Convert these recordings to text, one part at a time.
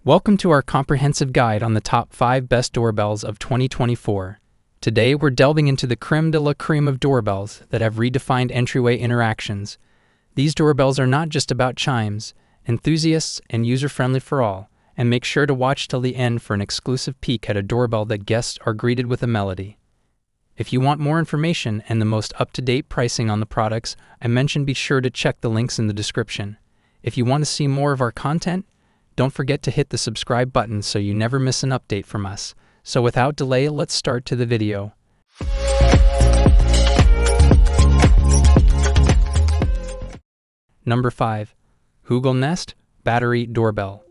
Welcome to our comprehensive guide on the top 5 best doorbells of 2024. Today we're delving into the creme de la creme of doorbells that have redefined entryway interactions. These doorbells are not just about chimes, enthusiasts and user-friendly for all, and make sure to watch till the end for an exclusive peek at a doorbell that guests are greeted with a melody. If you want more information and the most up-to-date pricing on the products I mentioned, be sure to check the links in the description. If you want to see more of our content, don't forget to hit the subscribe button so you never miss an update from us. So without delay, let's start to the video. Number 5. Hugel Nest Battery Doorbell.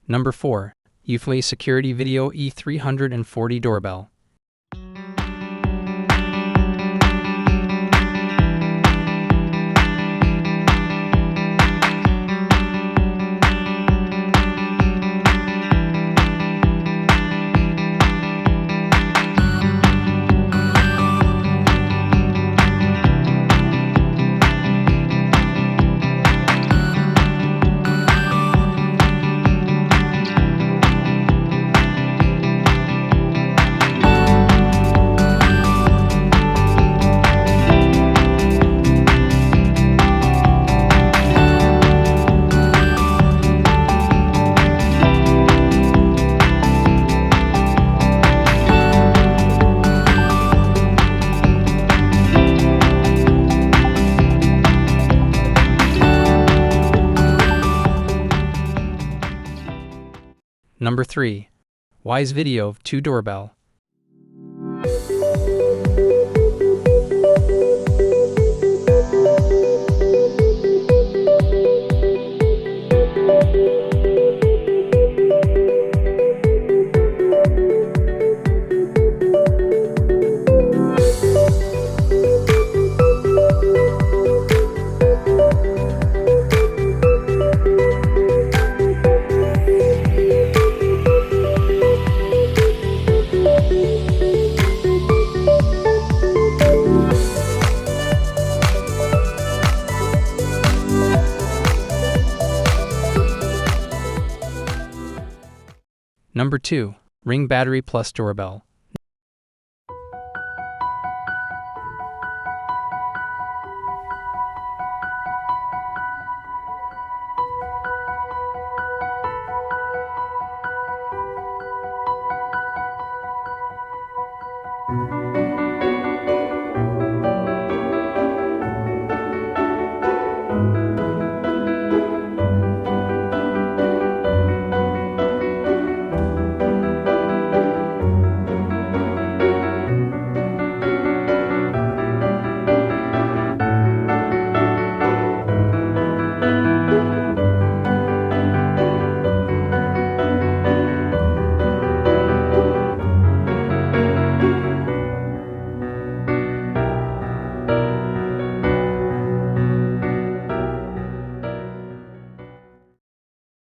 Number 4. eufy Security Video E340 Doorbell. Number 3. Wyze Video 2 Doorbell. Number 2. Ring Battery Plus Doorbell.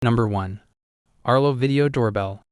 Number 1. Arlo Video Doorbell.